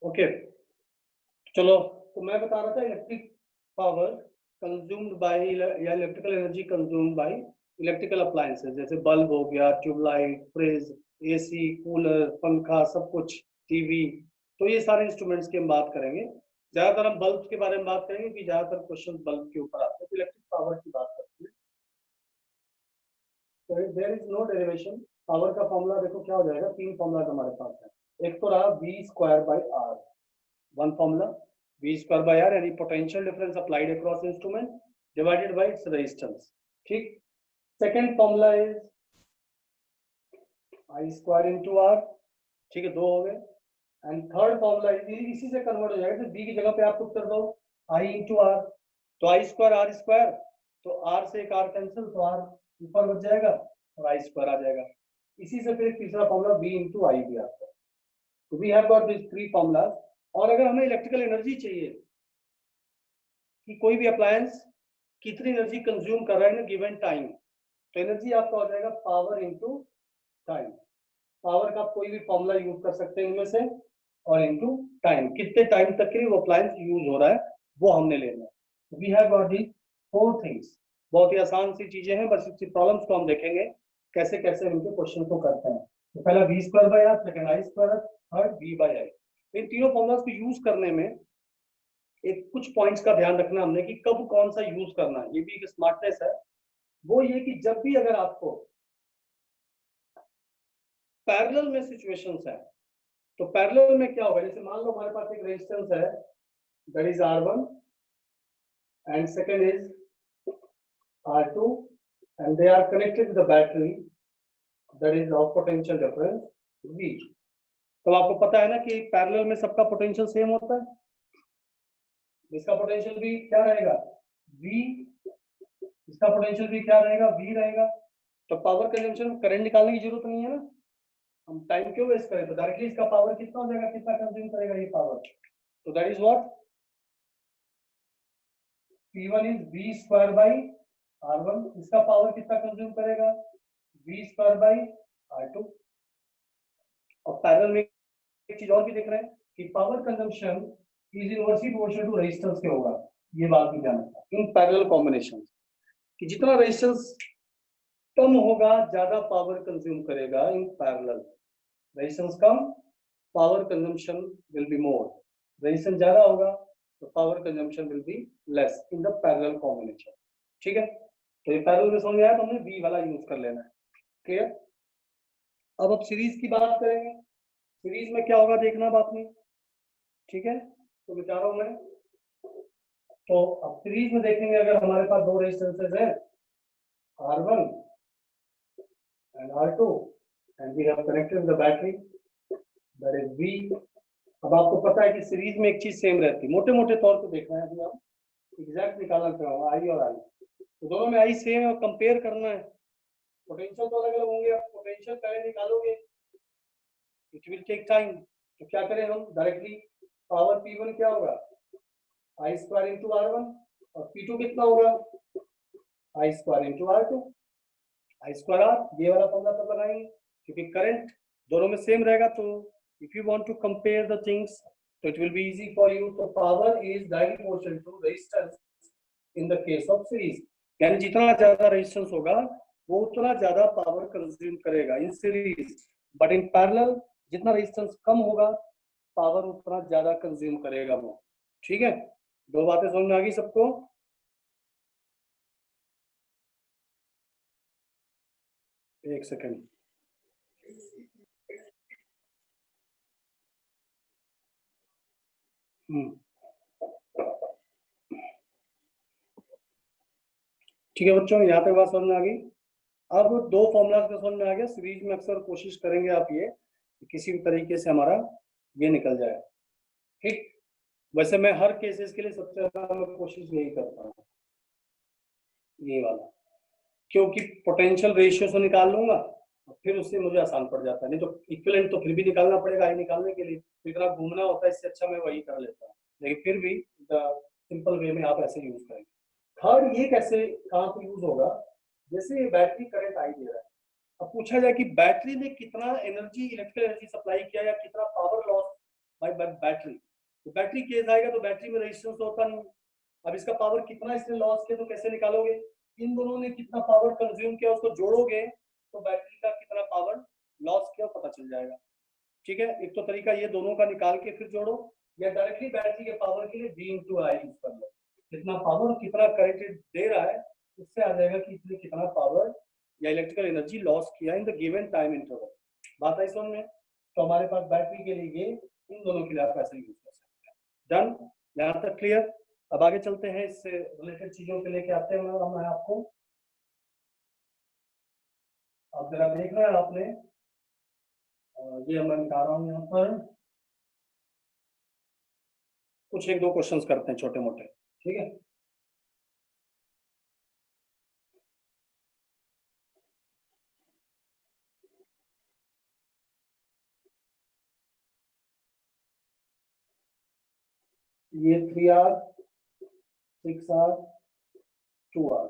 Okay, चलो। तो मैं बता रहा था इलेक्ट्रिक पावर कंज्यूम्ड बाय या electrical energy consumed by electrical appliances, जैसे बल्ब हो गया, ट्यूबलाइट, फ्रिज, एसी, कूलर, पंखा, सब कुछ, टीवी। तो ये सारे इंस्ट्रूमेंट्स की हम बात करेंगे। ज्यादातर हम बल्ब के बारे में बात करेंगे कि ज्यादातर क्वेश्चन बल्ब के ऊपर आते हैं। तो इलेक्ट्रिक पावर की बात करते हैं। तो there is no derivation. Power का फॉर्मूला देखो क्या हो जाएगा, तीन फॉर्मूला हमारे पास है। एक तो रहा V square by R, one formula v square by R, यानी potential difference applied across instrument divided by its resistance. ठीक। Second formula is I square into R. ठीक है, दो हो गए। एंड थर्ड फॉर्मूला इसी से कन्वर्ट हो जाएगा, तो बी की जगह पे आप पुट कर दो आई इंटू आर, तो आई स्क्वायर आर स्क्वायर, तो आर से एक आर कैंसिल, तो आर ऊपर बच जाएगा और आई स्क्वायर आ जाएगा। इसी से फिर तीसरा फॉर्मूला v इंटू आई भी आता है। तो we have got this three formulas. और अगर हमें इलेक्ट्रिकल एनर्जी चाहिए कि कोई भी अप्लायंस कितनी एनर्जी कंज्यूम कर रहा है इन गिवन टाइम, तो एनर्जी आपका हो जाएगा पावर इनटू टाइम। पावर का आप कोई भी फॉर्मूला यूज कर सकते हैं इनमें से, और इनटू टाइम, कितने टाइम तक के लिए वो अप्लायंस यूज हो रहा है वो हमने लेना है। We have got the four things. बहुत ही आसान सी चीजें हैं, बस इसकी प्रॉब्लम्स को हम देखेंगे कैसे कैसे इनके क्वेश्चन को करते हैं। तो पहला V square by R, second I square, third V by I. इन तीनों फॉर्मूलाज को यूज करने में एक कुछ पॉइंट्स का ध्यान रखना हमने कि कब कौन सा यूज करना है, ये भी एक स्मार्टनेस है। वो ये कि जब भी अगर आपको पैरेलल में सिचुएशंस है, तो पैरेलल में क्या होगा, जैसे मान लो हमारे पास एक रेजिस्टेंस है, that is R1 and second is R2 and they are connected with the battery, that is of potential difference V। तो आपको पता है ना कि पैरेलल में सबका पोटेंशियल सेम होता है, इसका पोटेंशियल भी क्या रहेगा V, इसका पोटेंशियल भी क्या रहेगा V रहेगा। तो पावर कंजम्पशन, करंट निकालने की जरूरत नहीं है ना, हम टाइम क्यों वेस्ट करें, तो डायरेक्टली इसका पावर कितना हो जाएगा, कितना कंज्यूम करेगा ये पावर, तो that is what P1 is V square by R1, इसका पावर कितना कंज्यूम करेगा V स्क्वायर बाई R2। और पैरेलल में एक चीज और भी देख रहे हैं कि power consumption is inversely proportional to resistance के होगा, ये बात भी ध्यान रखना इन पैरेलल कॉम्बिनेशन, कि जितना रेजिस्टेंस कम होगा ज्यादा पावर कंज्यूम करेगा in parallel. Resistance come, power consumption will be more. Resistance ज्यादा होगा तो power consumption will be less in the parallel combination. ठीक है, तो ये पैरेलल में समझ आया, तो हमने V वाला यूज कर लेना है। क्लियर। अब सीरीज की बात करेंगे। सीरीज में क्या होगा देखना अब आपने, ठीक है, तो विचारों में, तो अब सीरीज में देखेंगे, अगर हमारे पास दो रेजिस्टेंसेस हैं R1 and R2 and we have connected the battery, that is V। अब आपको पता है कि सीरीज में एक चीज सेम रहती है, मोटे मोटे तौर पे देखना है, अभी हम एग्जैक्ट निकालना चाहूंगा आई और आई, तो दोनों में आई सेम है और कंपेयर करना है। पोटेंशियल तो अलग अलग होंगे, आप पोटेंशियल पहले निकालोगे, इट विल टेक टाइम। तो क्या करें हम डायरेक्टली, पावर P1 क्या होगा आई स्क्वायर इंटू R1, और P2 कितना होगा I square into R2, I square R, ये वाला फॉर्मूला तब लगाएंगे क्योंकि करंट दोनों में सेम रहेगा। तो if you want to compare the things तो it will be easy for you. तो power is directly proportional to resistance in the case of series, यानी जितना ज्यादा रेजिस्टेंस होगा वो उतना ज्यादा पावर कंज्यूम करेगा in series, but in parallel जितना रेजिस्टेंस कम होगा पावर उतना ज्यादा कंज्यूम करेगा वो। ठीक है, दो बातें समझ में आ गई सबको। एक सेकेंड, ठीक है बच्चों, यहाँ तक बात समझ में आ गई। अब दो फॉर्मूला का समझ में आ गया। सीरीज में अक्सर कोशिश करेंगे आप ये कि किसी भी तरीके से हमारा ये निकल जाए। ठीक, वैसे मैं हर केसेस के लिए सबसे ज्यादा मैं कोशिश यही करता हूँ, ये वाला, क्योंकि पोटेंशियल रेशियो से निकाल लूंगा और फिर उससे मुझे आसान पड़ जाता है। नहीं तो इक्विवेलेंट तो फिर भी निकालना पड़ेगा, आई निकालने के लिए तो इतना घूमना होता है, इससे अच्छा मैं वही कर लेता हूँ। लेकिन फिर भी सिंपल वे में आप ऐसे यूज करेंगे। थर्ड ये कैसे कहाँ पे यूज होगा, जैसे ये बैटरी करंट आई दे रहा है, अब पूछा जाए कि बैटरी ने कितना एनर्जी, इलेक्ट्रिकल एनर्जी सप्लाई किया या कितना power loss supplied by battery. तो बैटरी केस आएगा तो बैटरी में रेजिस्टेंस होता नहीं। अब इसका पावर कितना इसने लॉस किया तो कैसे निकालोगे? इन दोनों ने कितना पावर कंज्यूम किया उसको जोड़ोगे तो बैटरी का कितना पावर लॉस किया पता चल जाएगा। ठीक है, एक तो तरीका ये दोनों का निकाल के फिर जोड़ो, या डायरेक्टली बैटरी के पावर के लिए V into I यूज कर लो। कितना पावर और कितना करंट दे रहा है उससे आ जाएगा कि इसने कितना पावर या इलेक्ट्रिकल एनर्जी लॉस किया in the given time interval. बात आई समझ में? तो हमारे पास बैटरी के लिए ये, इन दोनों के लिए आप ऐसे यूज कर सकते हैं। डन, यहाँ तक क्लियर? अब आगे चलते हैं, इससे रिलेटेड चीजों के लेके आते हैं हम आपको। अब जरा देख रहे हैं आपने, ये मैं बता रहा हूँ यहाँ पर कुछ एक दो क्वेश्चंस करते हैं छोटे मोटे, ठीक है? ये 3R 6R 2R,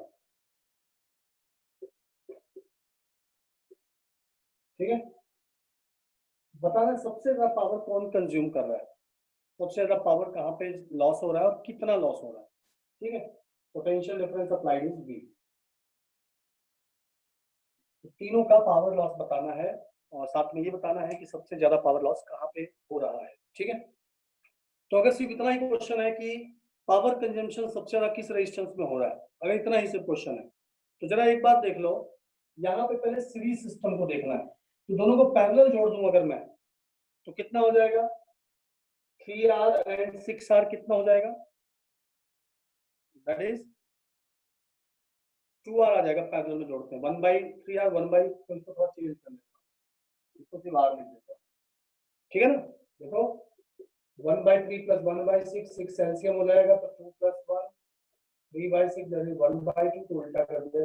ठीक है? बताना सबसे ज्यादा पावर कौन कंज्यूम कर रहा है, सबसे ज्यादा पावर कहाँ पे लॉस हो रहा है और कितना लॉस हो रहा है, ठीक है? Potential difference applied is V। तीनों का पावर लॉस बताना है और साथ में ये बताना है कि सबसे ज्यादा पावर लॉस कहाँ पे हो रहा है, ठीक है? तो अगर सिर्फ इतना ही क्वेश्चन है कि पावर कंजम्पशन सबसे ज्यादा किस रेजिस्टेंस में हो रहा है, अगर इतना ही सिर्फ क्वेश्चन है तो जरा एक बात देख लो, यहाँ पे पहले सीरीज सिस्टम को देखना है। तो दोनों को पैरेलल जोड़ दूं अगर मैं तो कितना हो जाएगा? 3R एंड 6R कितना हो जाएगा? दैट इज 2R आ जाएगा। पैरेलल में जोड़ते हैं 1/3R 1/, तो इसको थोड़ा चेंज कर लेता हूँ, इसको सिर्फ R लिख देता हूँ, ठीक है ना? देखो 1/3 प्लस 1/6, 6 एलसीएम हो जाएगा तो 2 प्लस 1 3/6 दैट इज 1/2, तो उल्टा कर दिया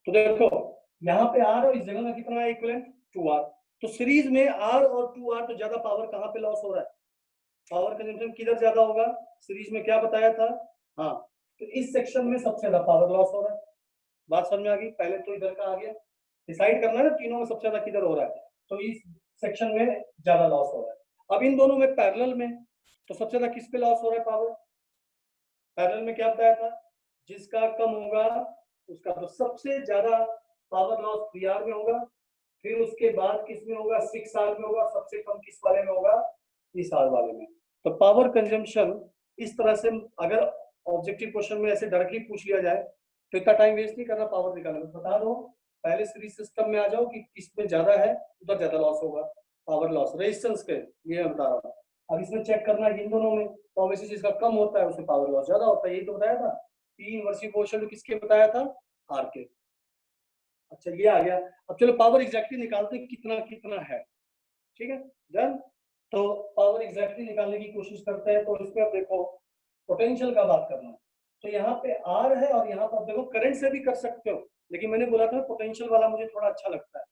तो देखो यहाँ पे R और इस जगह में कितना है इक्विवेलेंट 2R। तो सीरीज में R और 2R तो ज्यादा पावर कहाँ पे लॉस हो रहा है? पावर कंजम्पशन किधर ज्यादा होगा? सीरीज में क्या बताया था? हाँ, तो इस सेक्शन में सबसे ज्यादा पावर लॉस हो रहा है। बात समझ में आ गई? पहले तो इधर का आ गया, डिसाइड करना है ना तीनों में सबसे ज्यादा किधर हो रहा है, तो इस सेक्शन में ज्यादा लॉस हो रहा है। अब इन दोनों में पैरेलल में तो सबसे ज्यादा किस पे लॉस हो रहा है पावर? पैरेलल में क्या बताया था? जिसका कम होगा उसका तो सबसे ज्यादा पावर लॉस 3R में होगा, फिर उसके बाद किस में होगा? 6R में होगा, सबसे कम किस वाले में होगा? इस R वाले में। तो पावर कंजम्पशन इस तरह से, अगर ऑब्जेक्टिव क्वेश्चन में ऐसे डायरेक्टली पूछ लिया जाए तो इतना टाइम वेस्ट नहीं करना पावर निकालने में, बता दो पहले सीरीज सिस्टम में आ जाओ कि किसमें ज्यादा है उधर ज्यादा लॉस होगा पावर लॉस रेजिस्टेंस के, ये मैं बता रहा हूँ। अब इसमें चेक करना है इन दोनों में, तो ऑब्वियसली जिसका कम होता है उसमें पावर लॉस ज्यादा होता है, यही तो बताया था। P इनवर्सली प्रोपोर्शनल किसके बताया था? R के। अच्छा ये आ गया। अब चलो पावर एग्जैक्टली निकालते हैं कितना कितना है, ठीक है? डन। तो पावर एग्जैक्टली निकालने की कोशिश करते हैं। तो इसमें अब देखो पोटेंशियल का बात करना है, तो यहाँ पे R है और यहाँ पर देखो करंट से भी कर सकते हो, लेकिन मैंने बोला था पोटेंशियल वाला मुझे थोड़ा अच्छा लगता है,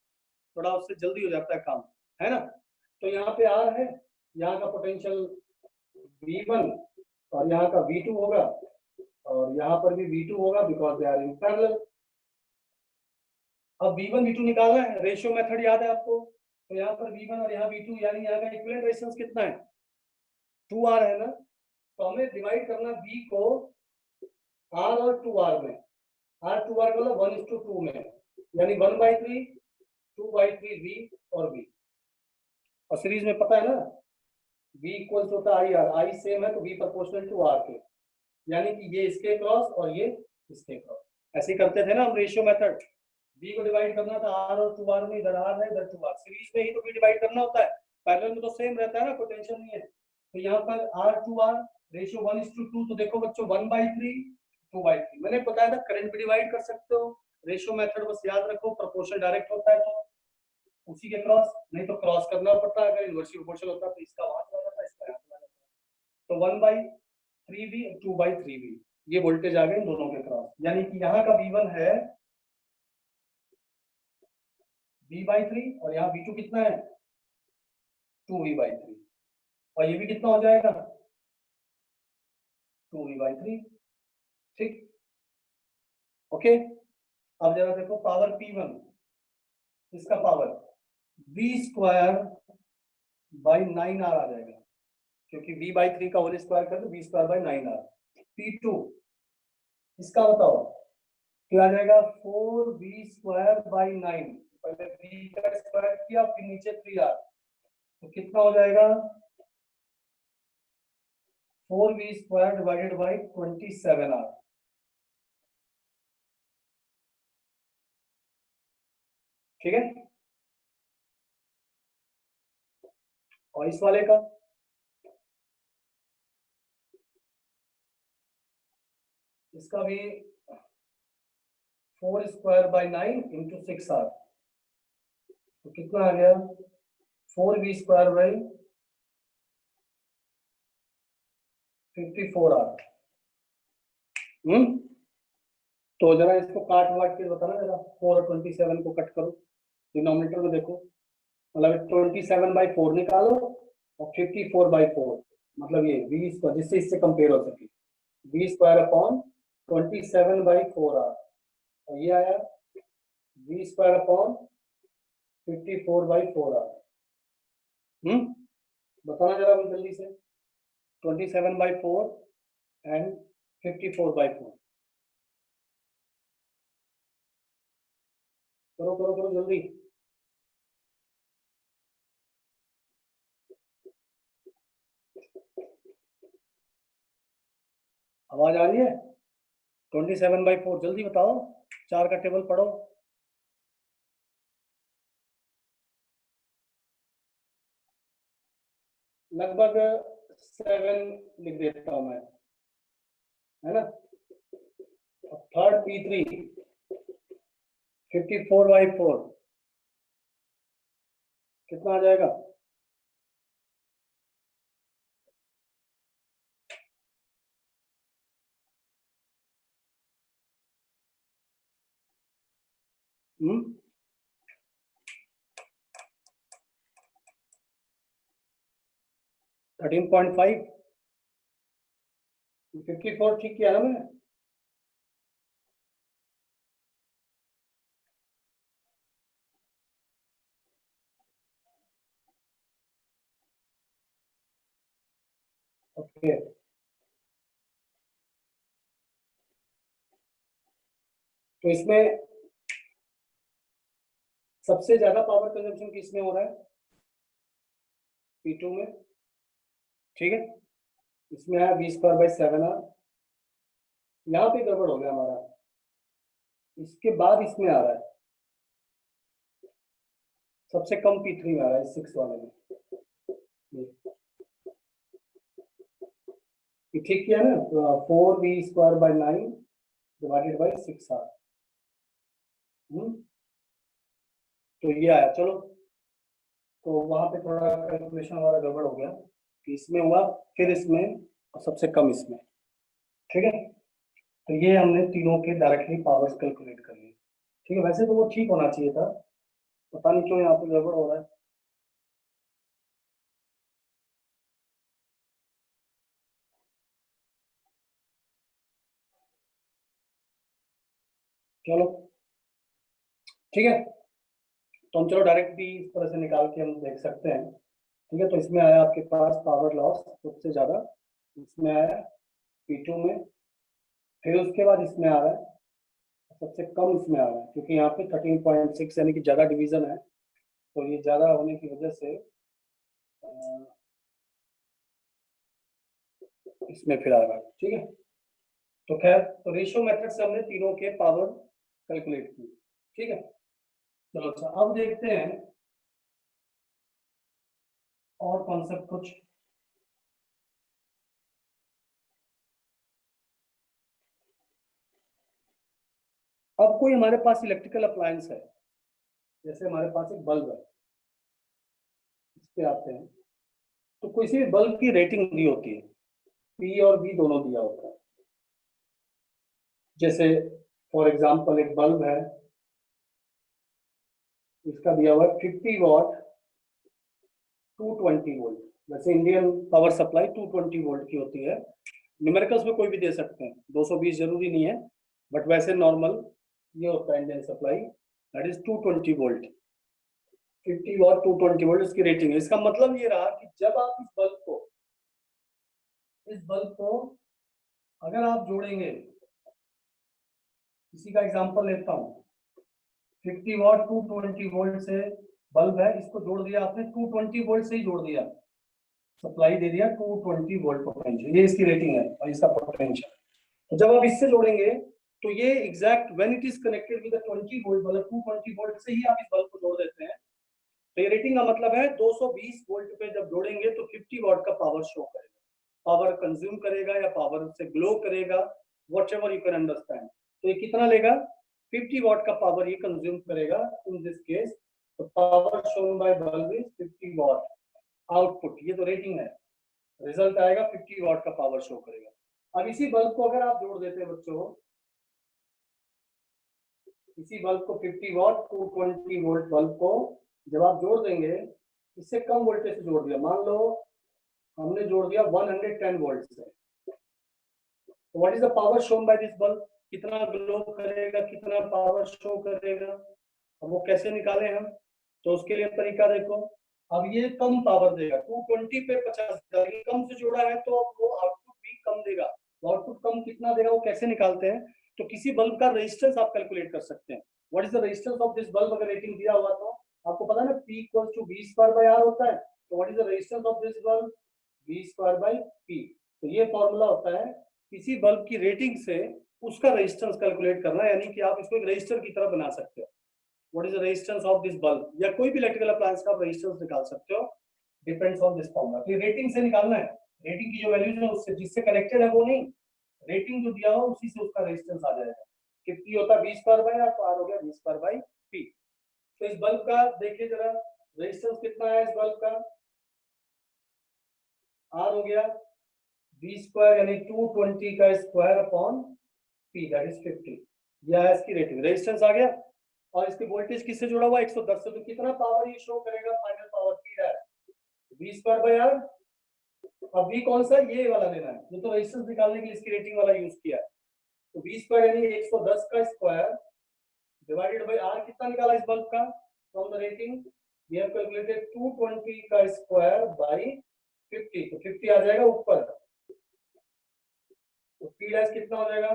थोड़ा उससे जल्दी हो जाता है काम, है ना? तो यहाँ पे R है, यहाँ का पोटेंशियल V1 और यहाँ का V2 होगा, और यहाँ पर भी V2 होगा because they are in parallel. अब V1 V2 निकालना है, रेशियो मेथड याद है आपको? तो यहाँ पर V1 और यहाँ V2, यानी यहाँ का इक्विवेलेंट रेजिस्टेंस कितना है? 2R है ना? तो हमें डिवाइड करना V को R और 2R में, R 2R का 1:2 में, यानी 1/3 2/3 V और V। और सीरीज में पता है ना V इक्वल्स होता है IR, I सेम है तो V प्रोपोर्शनल टू R के, यानी कि ये इसके क्रॉस और ये इसके क्रॉस। ऐसे करते थे ना हम रेशियो मेथड, V को डिवाइड करना था R और 2R में, इधर R है इधर 2R, सीरीज में ही तो V डिवाइड करना होता है, पैरेलल में तो सेम रहता है ना, कोई टेंशन नहीं है। तो यहाँ पर R 2R रेशियो 1:2, तो देखो बच्चों 1/3 2/3। मैंने बताया था करंट भी डिवाइड कर सकते हो, रेशियो मेथड बस याद रखो, प्रोपोर्शनल डायरेक्ट होता है तो उसी के क्रॉस, नहीं तो क्रॉस करना पड़ता है, अगर इनवर्सली प्रोपोर्शनल होता तो इसका वहां चला जाता, इसका यहाँ चला जाता। तो 1/3V 2/3V, ये वोल्टेज आ गए इन दोनों के क्रॉस, यानी कि यहाँ का V1 है V/3 और यहाँ V2 कितना है 2V/3, और ये भी कितना हो जाएगा 2V/3, ठीक? ओके। अब जरा देखो पावर P1, इसका पावर V² बाई 9 आर आ जाएगा, क्योंकि v बाई 3 का होल स्क्वायर कर दो, v square by 9 are. P2 इसका बताओ क्या आ जाएगा, 4v स्क्वायर बाई 9, पहले v का स्क्वायर किया फिर नीचे 3r, तो कितना हो जाएगा 4v square divided by 27r। ठीक है, और इस वाले का इसका भी 4 स्क्वायर बाई 9 इंटू 6r, तो कितना आ गया 4v स्क्वायर बाई 54r। तो जरा इसको काट वाट के बताना जरा, 4 और 27 को कट करो, डिनोमिनेटर में देखो, मतलब 27/4 निकालो और 54/4, मतलब ये v स्क्वायर, जिससे इससे कंपेयर हो सके, v स्क्वायर अपॉन 27/4r, और ये आया v स्क्वायर अपॉन 54/4r। बताना जरा जल्दी से, 27/4 एंड 54/4, करो करो करो जल्दी। आवाज आ रही है? 27/4 जल्दी बताओ, 4 का टेबल पढ़ो। लगभग 7 लिख देता हूं मैं, है ना। थर्ड P3 54/4 कितना आ जाएगा, हम्म 13.5, 54 ठीक किया ना मैंने। ओके, तो इसमें सबसे ज्यादा पावर कंजम्पशन किसमें हो रहा है, P2 में। ठीक है, इसमें आया v स्क्वायर बाई 7r, यहाँ पे गड़बड़ हो गया हमारा, इसके बाद इसमें आ रहा है, सबसे कम P3 में आ रहा है 6 वाले में, ये ठीक किया ना, 4v square by 9 divided by 6r, तो ये आया। चलो, तो वहां पे थोड़ा कैलकुलेशन हमारा गड़बड़ हो गया कि इसमें हुआ फिर इसमें और सबसे कम इसमें। ठीक है, तो ये हमने तीनों के डायरेक्टली पावर्स कैलकुलेट कर लिए। ठीक है, वैसे तो वो ठीक होना चाहिए था, पता नहीं क्यों यहाँ पे गड़बड़ हो रहा है। चलो ठीक है, तो हम चलो डायरेक्ट भी इस तरह से निकाल के हम देख सकते हैं। ठीक है, तो इसमें आया आपके पास पावर लॉस सबसे ज्यादा, इसमें आया P2 में, फिर उसके बाद इसमें आ रहा है, सबसे कम इसमें आ रहा है, क्योंकि यहाँ पे 13.6 यानी कि ज्यादा डिवीजन है, तो ये ज्यादा होने की वजह से इसमें फिर आ रहा है। ठीक है, तो खैर, तो रेशियो मेथड से हमने तीनों के पावर कैलकुलेट की। ठीक है, चलो अच्छा, अब देखते हैं और कॉन्सेप्ट कुछ। अब कोई हमारे पास इलेक्ट्रिकल अप्लायंस है, जैसे हमारे पास एक बल्ब है, इस पे आते हैं, तो किसी भी बल्ब की रेटिंग दी होती है, पी और बी दोनों दिया होता है। जैसे फॉर एग्जांपल एक बल्ब है, इसका दिया हुआ है 50 वॉट 220 वोल्ट, वैसे इंडियन पावर सप्लाई 220 वोल्ट की होती है, न्यूमेरिकल्स में कोई भी दे सकते हैं, 220 जरूरी नहीं है, बट वैसे नॉर्मल ये होता है Indian supply, that is 220 volt. 50 what 220 volt इसकी रेटिंग है। इसका मतलब ये रहा कि जब आप इस बल्ब को अगर आप जोड़ेंगे, इसी का एग्जांपल लेता हूँ, 50 वॉट 220 वोल्ट से बल्ब है, इसको जोड़ दिया आपने 220 वोल्ट से ही जोड़ दिया, सप्लाई दे दिया 220 वोल्ट पोटेंशियल, ये इसकी रेटिंग है और इसका पोटेंशियल। तो जब आप इससे जोड़ेंगे तो ये exact when it is connected with 20 volt, मतलब 220 वोल्ट से ही आप इस बल्ब को जोड़ देते हैं, तो ये रेटिंग का मतलब है 220 वोल्ट पे जब जोड़ेंगे तो 50 वॉट का पावर शो करेगा, पावर कंज्यूम करेगा या पावर से ग्लो करेगा, व्हाटएवर यू कैन अंडरस्टैंड। तो ये कितना लेगा, 50 वॉट का पावर ये कंज्यूम करेगा इन दिस केस। तो power shown bye bulb is 50 what output, ये तो रेटिंग है, रिजल्ट आएगा 50 वॉट का पावर शो करेगा। अब इसी बल्ब को अगर आप जोड़ देते हैं बच्चों, इसी बल्ब को 50 वॉट 220 वोल्ट बल्ब को जब आप जोड़ देंगे, इससे कम वोल्टेज से जोड़ दिया, मान लो हमने जोड़ दिया 110 वोल्ट से, तो what is the power shown by this bulb, कितना ग्लो करेगा, कितना पावर शो करेगा, अब वो कैसे निकाले हम, तो उसके लिए तरीका देखो। अब ये कम पावर देगा, 220 पे 50, कम से जोड़ा है तो अब वो आउटपुट भी कम देगा, आउटपुट कम कितना देगा वो कैसे निकालते हैं, तो किसी बल्ब का रेजिस्टेंस आप कैलकुलेट कर सकते हैं। What is the resistance of this bulb, अगर रेटिंग दिया हुआ तो आपको पता है ना P equals to V square by R होता है, तो what is the resistance of this bulb, V square by P। तो ये फॉर्मूला होता है किसी बल्ब की रेटिंग से उसका रेजिस्टेंस कैलकुलेट करना, यानी कि आप इसको एक रेजिस्टर की तरह बना सकते हो। What is the resistance of this bulb, या कोई भी इलेक्ट्रिकल अप्लायंस का आप रेजिस्टेंस निकाल सकते हो, डिपेंड्स ऑन दिस फॉर्मूला। तो रेटिंग से निकालना है, रेटिंग की जो वैल्यूज है उससे, जिससे कनेक्टेड है वो नहीं, रेटिंग जो दिया हो उसी से उसका रेजिस्टेंस आ जाएगा। कि P होता है V स्क्वायर बाय R, तो R हो गया V स्क्वायर बाय P। तो इस बल्ब का देखिए जरा रेजिस्टेंस कितना है इस बल्ब का, R हो गया V स्क्वायर यानी 220 का square upon P that is 50, यह है इसकी रेटिंग, रेजिस्टेंस आ गया। और इसके वोल्टेज किससे जुड़ा हुआ है 110 से, तो कितना पावर ये शो करेगा, फाइनल पावर P है V स्क्वायर बाय R। अब V कौन सा, ये वाला लेना है, ये तो रेजिस्टेंस निकालने के लिए इसकी रेटिंग वाला यूज किया है। तो V स्क्वायर यानी 110 का स्क्वायर डिवाइडेड बाय R, कितना निकाला इस बल्ब का from the rating, we have calculated 220 का स्क्वायर बाय 50, तो 50 आ जाएगा ऊपर, तो P डैश कितना हो जाएगा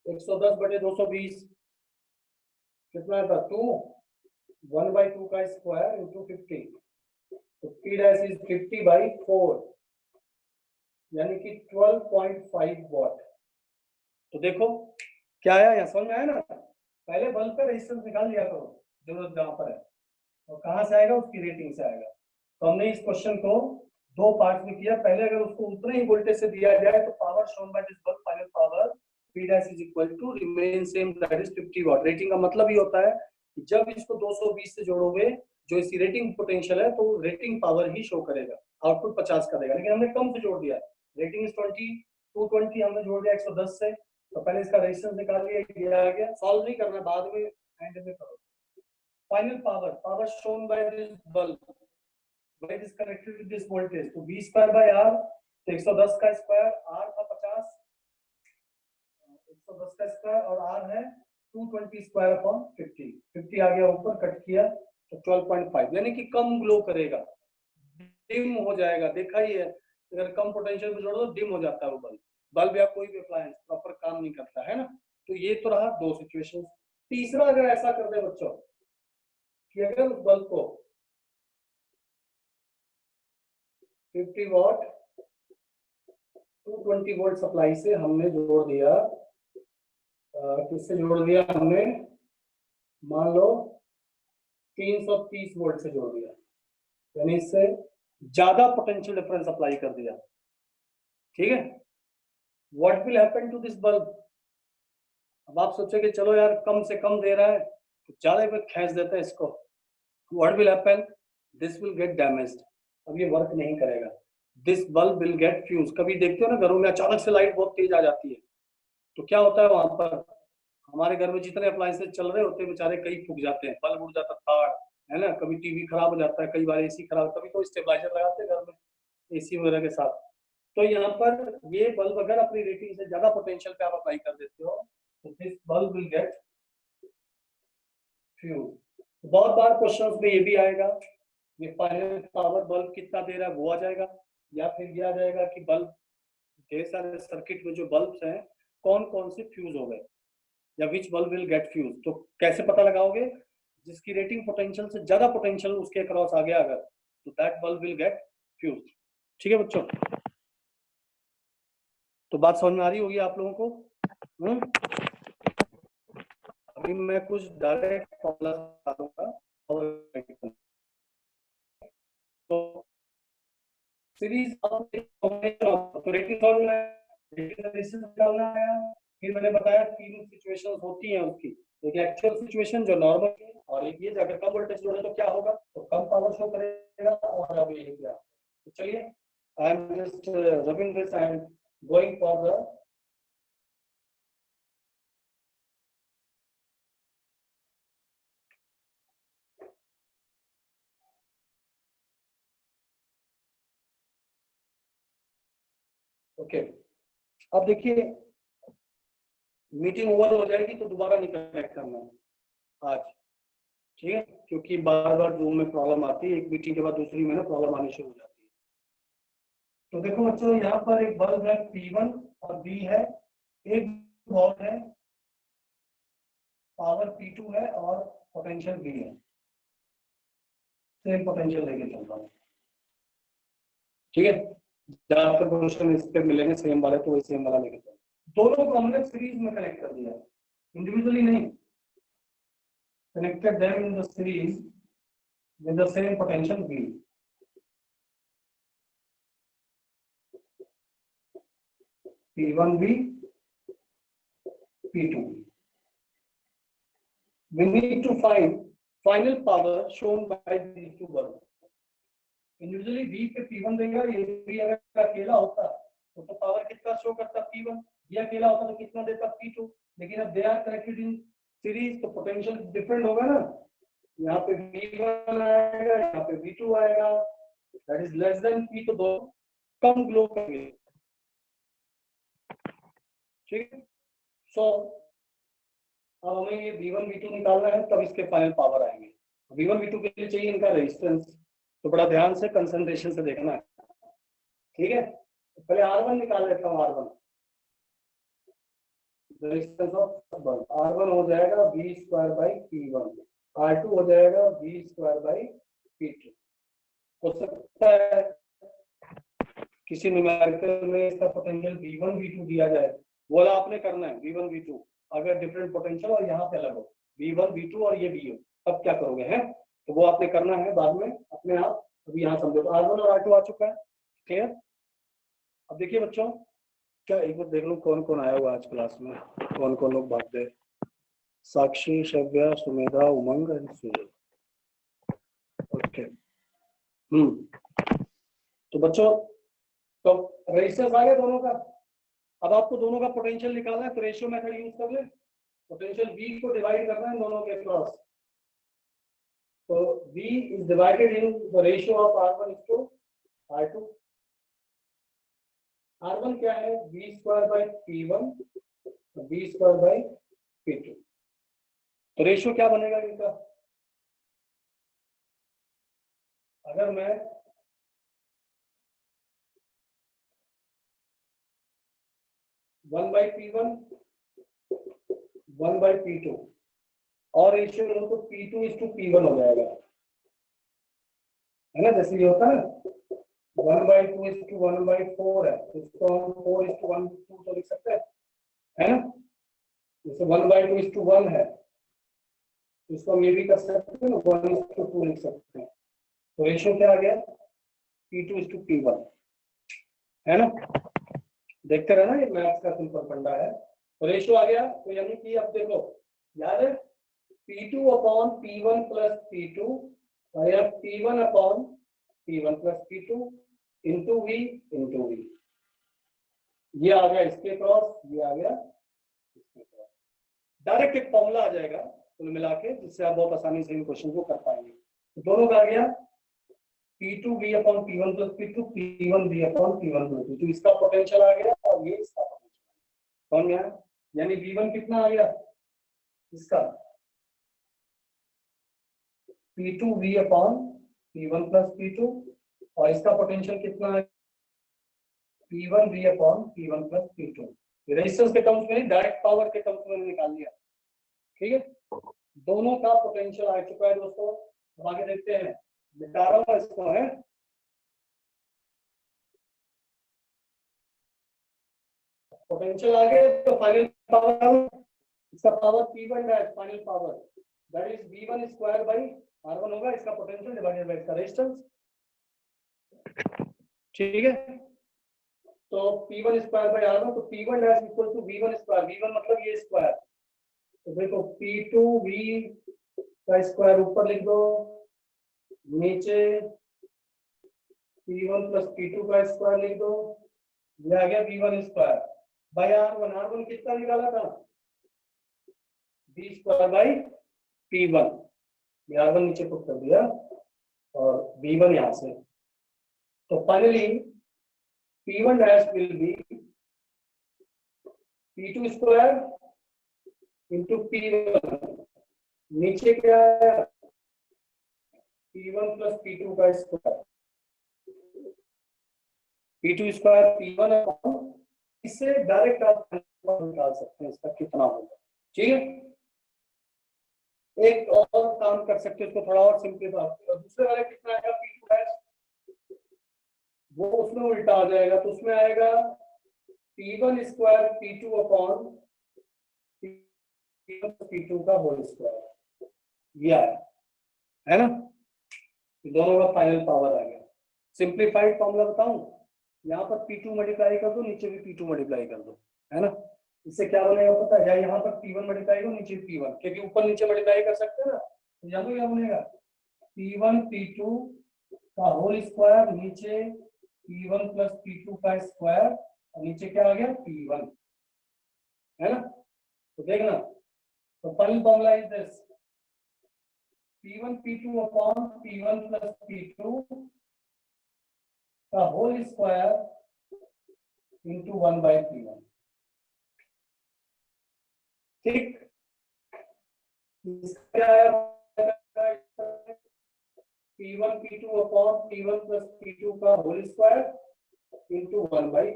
110 बटे 220, कितना था 2, 1/2 का स्क्वायर इंटू 50, तो P डैश इज 50/4 यानी कि 12.5 वॉट। तो देखो क्या आया, यहाँ समझ में आया ना, पहले बल्ब का रेजिस्टेंस निकाल लिया करो जरूरत जहां पर है, और कहां से आएगा, उसकी रेटिंग से आएगा। तो हमने इस क्वेश्चन को दो पार्ट में किया, पहले अगर उसको उतने ही वोल्टेज से दिया जाए तो power shown by this bulb, final power P dash is equal to remain same that is 50 watt. Rating का मतलब ये होता है कि जब इसको 220 से जोड़ोगे, जो इसकी रेटिंग पोटेंशियल है, तो रेटिंग पावर ही शो करेगा, आउटपुट 50 का देगा। लेकिन हमने कम से जोड़ दिया, रेटिंग इज 20, 220 हमने जोड़ दिया 110 से, तो पहले इसका रेजिस्टेंस निकाल लिया, ये आ गया, सॉल्व नहीं करना, बाद में एंड में करो। Final power, power shown by this bulb when is connected with this voltage, तो V स्क्वायर बाय R, तो 110 का स्क्वायर, R था 50, 110 का स्क्वायर और R है 220 स्क्वायर अपॉन 50, 50 आ गया ऊपर, कट किया तो 12.5, यानी कि कम ग्लो करेगा, डिम हो जाएगा। देखा ही है, अगर कम पोटेंशियल पे जोड़ दो डिम हो जाता है वो बल्ब, बल्ब या कोई भी अप्लायंस प्रॉपर काम नहीं करता है ना। तो ये तो रहा दो सिचुएशन। तीसरा अगर ऐसा कर दे बच्चों कि अगर उस बल्ब को 50 वॉट 220 वोल्ट सप्लाई से हमने जोड़ दिया, किससे जोड़ दिया हमने, मान लो 330 वोल्ट से जोड़ दिया, यानी इससे ज्यादा पोटेंशियल डिफरेंस अप्लाई कर दिया, ठीक है। What will happen to this bulb, अब आप सोचोगे चलो यार कम से कम दे रहा है तो ज्यादा पे खींच देता है इसको, what will happen, this will get damaged, अब ये वर्क नहीं करेगा, this bulb will get fuse. कभी देखते हो ना घरों में अचानक से लाइट बहुत तेज आ जाती है, तो क्या होता है वहां पर, हमारे घर में जितने अप्लायंसेस चल रहे होते हैं बेचारे कई फूक जाते हैं, बल्ब उड़ जाता तार है ना, कभी टीवी खराब हो जाता है, कई बार एसी खराब, कभी तो स्टेबलाइजर लगाते हैं घर में एसी वगैरह के साथ। तो यहाँ पर ये बल्ब अगर अपनी रेटिंग से ज्यादा पोटेंशियल पे आप अप्लाई कर देते हो तो this bulb will get fuse, बहुत बार क्वेश्चंस में ये भी आएगा, ये फाइनल पावर बल्ब कितना दे रहा है वो आ जाएगा, या फिर ये आ जाएगा कि बल्ब ढेर सारे सर्किट में जो बल्ब्स हैं कौन कौन से फ्यूज हो गए, या विच बल्ब विल गेट फ्यूज। तो कैसे पता लगाओगे? जिसकी रेटिंग पोटेंशियल से ज्यादा पोटेंशियल उसके अक्रॉस आ गया अगर, तो that bulb will get fuse. ठीक है बच्चों, तो बात समझ में आ रही होगी आप लोगों को। अभी मैं कुछ डायरेक्ट फॉर्मूला बता दूंगा। तो सीरीज तो रेटिंग फॉर्मूला निकालना है। फिर मैंने बताया तीन सिचुएशंस होती हैं उसकी, एक एक्चुअल सिचुएशन जो नॉर्मल है, और एक ये अगर कम वोल्टेज लोड है तो क्या होगा, तो कम पावर शो करेगा, और अब ये क्या। तो चलिए, I am just rubbing this and going for the okay. अब देखिए, मीटिंग ओवर हो जाएगी तो दोबारा नहीं कनेक्ट करना आज, ठीक है, क्योंकि बार बार जूम में प्रॉब्लम आती है, एक मीटिंग के बाद दूसरी में ना प्रॉब्लम आनी शुरू हो जाती है। तो देखो बच्चों, यहाँ पर एक बल्ब है P1 और B है, एक बल्ब है पावर P2 है और पोटेंशियल B है, सेम पोटेंशियल लेके चल रहा हूँ, ठीक है। जहाँ पर क्वेश्चन इस पे मिलेंगे सेम वाले तो वही सेम वाला लेके चल, दोनों को हमने सीरीज में कनेक्ट कर दिया, इंडिविजुअली नहीं, connected them in the series with the same potential V. P1V, P2V. We need to find final power shown by these two bulbs. Individually V पे P1 देगा, ये भी अगर अकेला होता तो पावर कितना शो करता P1, ये अकेला होता तो कितना देता P2, लेकिन अब they are connected in series तो पोटेंशियल डिफरेंट होगा ना, यहाँ पे V1 आएगा, यहाँ पे V2 आएगा, that is less than P, तो दो कम ग्लो करेंगे, ठीक है। सो अब हमें ये V1 V2 निकालना है, तब इसके फाइनल पावर आएंगे। V1 V2 के लिए चाहिए इनका रेजिस्टेंस, तो बड़ा ध्यान से कंसंट्रेशन से देखना है, ठीक है। तो पहले R1 निकाल लेता हूँ, R1 resistance of bulb, R1 हो जाएगा V²/P1, R2 हो जाएगा V²/P2। हो सकता है किसी न्यूमेरिकल में इसका पोटेंशियल V1 V2 दिया जाए, वो वाला आपने करना है V1 V2, अगर डिफरेंट पोटेंशियल और यहाँ पे अलग हो V1 V2 और ये V हो, तब क्या करोगे हैं, तो वो आपने करना है बाद में अपने आप। अभी यहाँ समझो, तो R1 और R2 आ चुका है, क्लियर। अब देखिए बच्चों, क्या एक बार देख लो कौन कौन आया हुआ आज क्लास में, कौन कौन लोग भाग गए। साक्षी, शव्या, सुमेधा, उमंग एंड सुजल, ओके। तो बच्चों, तो रेजिस्टेंस आ गया दोनों का। अब आपको दोनों का पोटेंशियल निकालना है, तो रेशियो मेथड यूज कर ले, पोटेंशियल V को डिवाइड करना है दोनों के क्रॉस, तो V is divided in the ratio of R1 to R2। R1 क्या है, V²/P1, V²/P2, तो रेशियो क्या बनेगा इनका, अगर मैं वन बाई P1 1/P2 और रेशियो लो तो P2:P1 हो जाएगा, है ना, जैसे ये होता है ना 1/2:1/4 है, इसको हम 4:1/2 तो लिख सकते हैं, है ना, जैसे 1/2:1 है, इसको हम ये भी कर सकते हैं ना, 1:2 लिख सकते हैं, तो रेशियो क्या आ गया P2:P1, है ना। देखते रहना, ये मैथ्स का सिंपल फंडा है, तो रेशियो आ गया, तो यानी कि अब देखो याद है P2/P1 + P2 या P1/P1 + P2 इंटू V, ये आ गया इसके क्रॉस, ये आ गया इसके क्रॉस, डायरेक्ट एक फॉर्मूला आ जाएगा कुल मिला के, जिससे आप बहुत आसानी से इन क्वेश्चन को कर पाएंगे। तो दोनों का आ गया P2V/P1 + P2, P1V/P1 + P2, तो इसका पोटेंशियल आ गया और ये इसका पोटेंशियल कौन गया, यानी V1 कितना आ गया इसका P2V upon P1 plus P2, और इसका पोटेंशियल कितना है, P1V upon P1 plus P2। Resistance के टर्म्स में, डायरेक्ट पावर के टर्म्स में निकाल लिया, ठीक है। दोनों का पोटेंशियल आ चुका है दोस्तों। अब आगे देखते हैं, बता रहा हूँ इसको है। पोटेंशियल आ गया तो फाइनल पावर, इसका power P1 dash final power that is V1 square by R1 होगा, इसका पोटेंशियल डिवाइडेड बाय इसका रेजिस्टेंस, ठीक है। तो P1 स्क्वायर बाई R1, तो P1 dash equal to V1 square, V1 मतलब ये स्क्वायर, तो देखो P2V का स्क्वायर ऊपर लिख दो, नीचे P1 प्लस P2 का स्क्वायर लिख दो, ये आ गया V1 square by R1। R1 कितना निकाला था, V स्क्वायर बाई P1, ये R1 नीचे पुट कर दिया और V1 यहां से, तो finally P1 dash will be P2 square into P1, नीचे क्या है P1 प्लस P2 का स्क्वायर, P2 स्क्वायर P1, इससे डायरेक्ट आप निकाल सकते हैं इसका कितना होगा, ठीक है। एक और काम कर सकते हैं, इसको थोड़ा और सिंपलीफाई, दूसरे वाले कितना आएगा P2 डैश, वो उसमें उल्टा आ जाएगा, तो उसमें आएगा P1 square P2 upon P2 का होल स्क्वायर, ये है ना, दोनों का फाइनल पावर आ गया। सिंप्लीफाइड फॉर्मूला बताऊं, यहाँ पर P2 मल्टीप्लाई कर दो, नीचे भी P2 मल्टीप्लाई कर दो, है ना, इससे क्या बनेगा पता है, यहाँ पर P1 मल्टीप्लाई करो, नीचे P1, क्योंकि ऊपर नीचे मल्टीप्लाई कर सकते हैं ना, तो यहाँ पर क्या बनेगा P1 P2 का होल स्क्वायर, नीचे P1 प्लस P2 का स्क्वायर, और नीचे क्या आ गया P1, है ना। तो देखना, तो final formula is this, P1 P2 upon P1 plus P2 का whole square into 1 by P1, ठीक। क्या आया P1 P2 upon P1 plus P2 का whole square into 1 by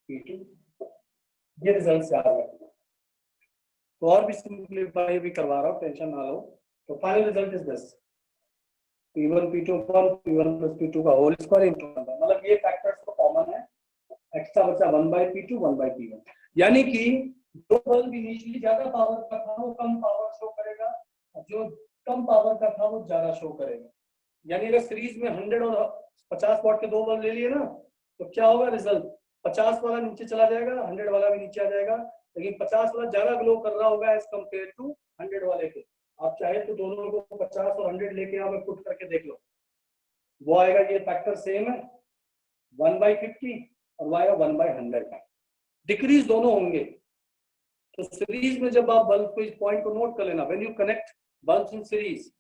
P2, ये रिजल्ट आ गया। तो और भी सिंप्लीफाई भी करवा रहा हूँ, टेंशन ना लो। तो final result is this, P1 P2 upon P1 plus P2 का होल स्क्वायर इंटू 1, मतलब ये फैक्टर्स तो कॉमन है, एक्स्ट्रा बचा 1 बाई P2 1 बाई P1, यानी कि जो बल्ब इनिशियली ज्यादा पावर का था वो कम पावर शो करेगा, जो कम पावर का था वो ज्यादा शो करेगा। यानी अगर सीरीज में 100 और 50 वॉट के दो बल्ब ले लिए ना, तो क्या होगा रिजल्ट, 50 वाला नीचे चला जाएगा, 100 वाला भी नीचे आ जाएगा, लेकिन 50 वाला ज्यादा ग्लो कर रहा होगा एज कम्पेयर टू 100 वाले के। आप चाहे तो दोनों को 50 और 100 लेके यहाँ पे पुट करके देख लो, वो आएगा, ये फैक्टर सेम है 1/50 और वो आएगा 1/100, डिक्रीज दोनों होंगे। तो सीरीज में जब आप बल्ब को, इस पॉइंट को नोट कर लेना, when you connect bulbs in series,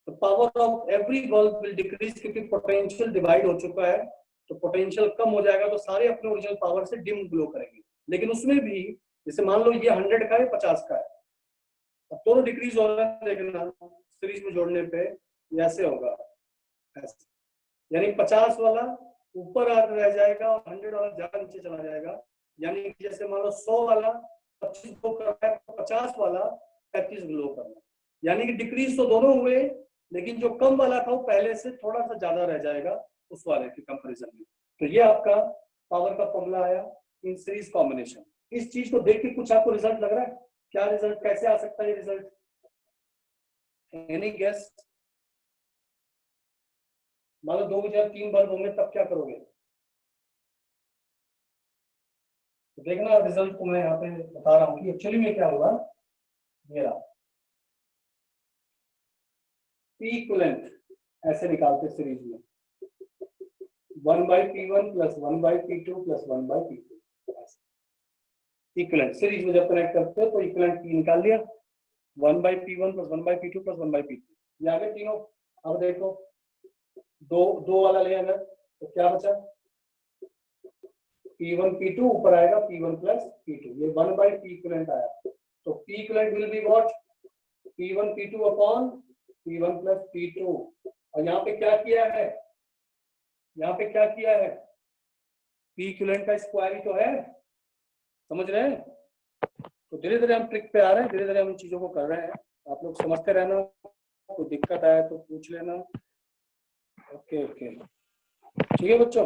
the power of every bulb will decrease, क्योंकि पोटेंशियल डिवाइड हो चुका है, तो पोटेंशियल कम हो जाएगा, तो सारे अपने ओरिजिनल पावर से डिम ग्लो करेंगे। लेकिन उसमें भी जैसे मान लो ये 100 का है, 50 का है, अब दोनों डिक्रीज हो रहा है, देखना सीरीज में जोड़ने पे ऐसे होगा, ऐसे, यानी 50 वाला ऊपर रह जाएगा और 100 वाला ज्यादा नीचे चला जाएगा। यानी जैसे मान लो 100 वाला 25 ग्लो कर रहा है, 50 वाला 35 ग्लो कर रहा है, यानी कि डिक्रीज तो दोनों हुए, लेकिन जो कम वाला था वो पहले से थोड़ा सा ज्यादा रह जाएगा उस वाले के कंपैरिजन में। तो ये आपका पावर का फॉर्मूला आया इन सीरीज कॉम्बिनेशन। इस चीज को देख के कुछ आपको रिजल्ट लग रहा है, क्या रिजल्ट, कैसे आ सकता है ये रिजल्ट, एनी गेस? मान लो 2 की जगह 3 बल्ब होंगे, तब क्या करोगे? तो देखना रिजल्ट को मैं यहाँ पे बता रहा हूँ कि एक्चुअली में क्या होगा। ये रहा P इक्विवेलेंट, ऐसे निकालते सीरीज में 1/P1 plus 1/P2 plus 1/P2, equivalent series में जब कनेक्ट करते हो तो इक्विवेलेंट P निकाल लिया, 1/P1 plus 1/P2 plus 1/P2, ये आगे तीनों। अब देखो दो वाला ले, अगर तो क्या बचा, P1 P2 ऊपर आएगा P1 प्लस P2, ये 1/P इक्विवेलेंट आया, तो P equivalent will be what, P1 P2 upon P1 plus P2, और यहाँ पे क्या किया है, यहाँ पे क्या किया है, P इक्विवेलेंट का स्क्वायर ही तो है, समझ रहे हैं। तो धीरे धीरे हम ट्रिक पे आ रहे हैं, धीरे धीरे हम चीजों को कर रहे हैं, आप लोग समझते रहना, कोई दिक्कत आए तो पूछ लेना। ओके ओके, ठीक है बच्चों।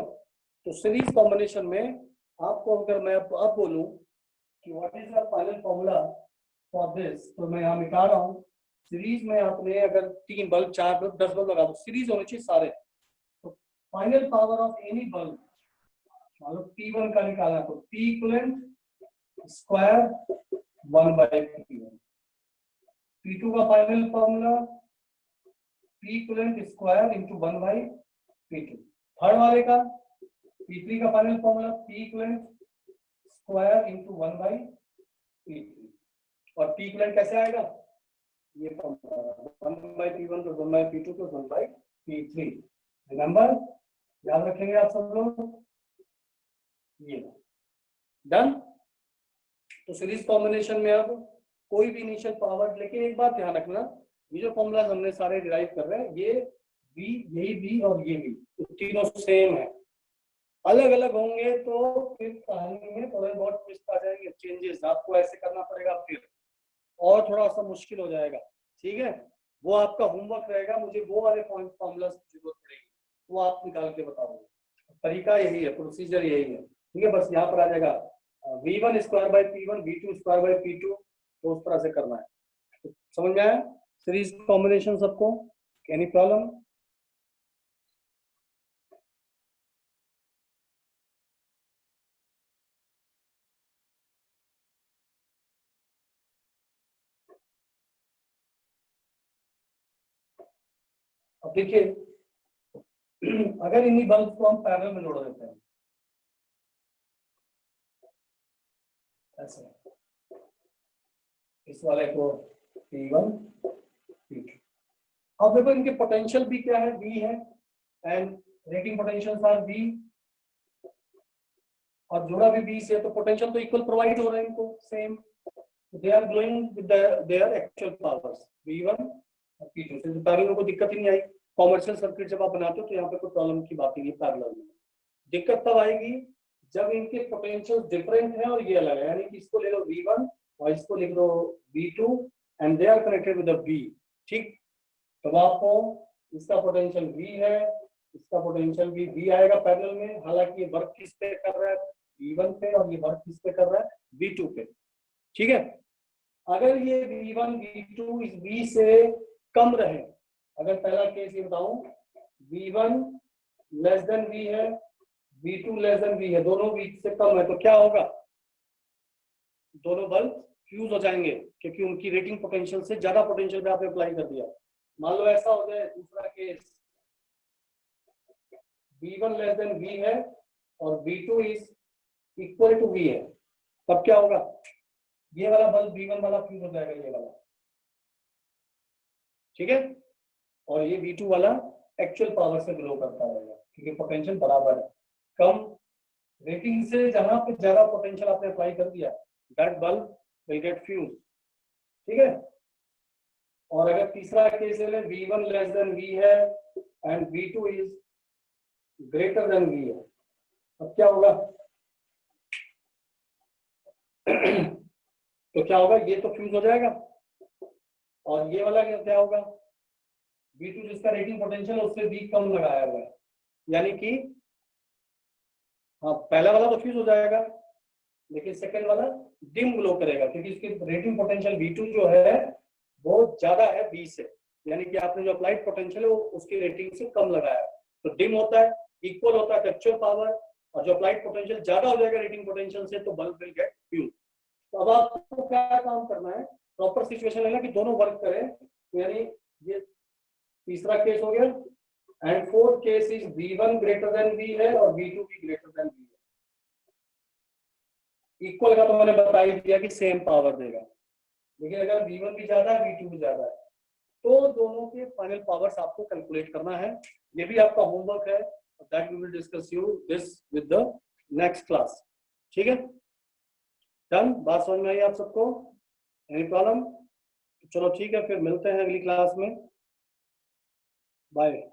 तो सीरीज कॉम्बिनेशन में आपको अगर मैं अब बोलूं कि what is the final formula for this, तो मैं यहाँ मिटा रहा हूँ। सीरीज में आपने अगर 3 बल्ब 4 बल्ब 10 बल्ब लगा दो, सीरीज होने चाहिए सारे, तो final power of any bulb, मान लो P1 का निकालना, तो P equivalent square 1/P1। P2 का final formula P equivalent square into 1/P2। Third वाले का P3 का final formula P equivalent square into 1/P3। और P इक्विवेलेंट कैसे आएगा, ये formula 1/P1 plus 1/P2 plus 1/P3। Remember, याद रखेंगे आप सब लोग, ये डन। तो सीरीज कॉम्बिनेशन में अब कोई भी इनिशियल पावर, लेकिन एक बात ध्यान रखना, ये जो फॉर्मूला हमने सारे डिराइव कर रहे हैं, ये V, यही V और ये V, तो तीनों सेम है। अलग अलग होंगे तो फिर कहानी में थोड़े बहुत ट्विस्ट आ जाएंगे, चेंजेस आपको ऐसे करना पड़ेगा, फिर और थोड़ा सा मुश्किल हो जाएगा, ठीक है। वो आपका होमवर्क रहेगा, मुझे वो वाले फॉर्मूला की जरूरत पड़ेगी, वो आप निकाल के बताओगे। तरीका यही है, प्रोसीजर यही है, ठीक है। बस यहाँ पर आ जाएगा V1 square by P1, V2 square by P2, तो उस तरह से करना है। तो समझ में आया सीरीज कॉम्बिनेशन सबको, एनी प्रॉब्लम? अब देखिए, अगर इन्हीं बल्ब को हम पैरेलल में जोड़ देते हैं ऐसे, इस वाले को P1 P2, अब देखो इनके पोटेंशियल भी क्या है, V है, and rating potential are V, और जोड़ा भी V से, तो पोटेंशियल तो इक्वल प्रोवाइड हो रहा है इनको, same, they are glowing with their actual powers V1 और P2, तो पैरेलल में कोई दिक्कत ही नहीं आई। कॉमर्शियल सर्किट जब आप बनाते हो तो यहाँ पे कोई प्रॉब्लम की बात ही नहीं, पैरेलल में दिक्कत तब आएगी जब इनके पोटेंशियल डिफरेंट है और ये अलग है, यानी कि इसको ले लो V1 और इसको लिख दो V2 and they are connected with the V, ठीक। तब आपको इसका पोटेंशियल V है, इसका पोटेंशियल भी V आएगा पैरेलल में, हालांकि ये वर्क किस पे कर रहा है, V1 पे, और ये वर्क किस पे कर रहा है, V2 पे, ठीक है। अगर ये V1 V2 इस V से कम रहे, अगर पहला केस ये बताऊं V1 लेस देन V है, V2 लेस देन V है, दोनों V से कम है, तो क्या होगा, दोनों बल्ब फ्यूज हो जाएंगे, क्योंकि उनकी रेटिंग पोटेंशियल से ज्यादा पोटेंशियल पे आपने अप्लाई कर दिया। मान लो ऐसा हो जाए, दूसरा case V1 less than V है और V2 is equal to V है, तब क्या होगा, ये वाला बल्ब V1 वाला फ्यूज हो जाएगा, ये वाला, ठीक है। और ये V2 वाला एक्चुअल पावर से ग्लो करता रहेगा, क्योंकि पोटेंशियल बराबर है। कम रेटिंग से जहां पे ज्यादा पोटेंशियल आपने अप्लाई कर दिया, that bulb will get fuse, ठीक है। और अगर तीसरा केस ले V1 लेस देन V है and V2 is greater than V है, अब क्या होगा तो क्या होगा, ये तो फ्यूज हो जाएगा, और ये वाला क्या होगा, V2 जिसका रेटिंग पोटेंशियल है उससे V कम लगाया हुआ है, यानी कि हाँ पहला वाला तो फ्यूज हो जाएगा, लेकिन सेकंड वाला डिम ग्लो करेगा, क्योंकि इसकी रेटिंग पोटेंशियल V2 जो है वो ज्यादा है V से, यानी कि आपने जो अप्लाइड पोटेंशियल है वो उसकी रेटिंग से कम लगाया है, तो डिम होता है, इक्वल होता है एक्चुअल पावर, और जो अप्लाइड पोटेंशियल ज्यादा हो जाएगा रेटिंग पोटेंशियल से, तो बल्ब विल गेट फ्यूज। तो अब आपको क्या काम करना है, प्रॉपर सिचुएशन लेना कि दोनों वर्क करें, यानी ये तीसरा केस हो गया, and fourth case is V1 greater than V है और V2 भी ग्रेटर देन V है। इक्वल का तो मैंने बता ही दिया कि सेम पावर देगा, लेकिन अगर V1 भी ज्यादा है V2 भी ज्यादा है, तो दोनों के फाइनल पावर्स आपको कैलकुलेट करना है, ये भी आपका होमवर्क है, that we will discuss you this with the next class, ठीक है। डन, बात समझ में आई आप सबको, एनी प्रॉब्लम? चलो ठीक है, फिर मिलते हैं अगली क्लास में। बाय।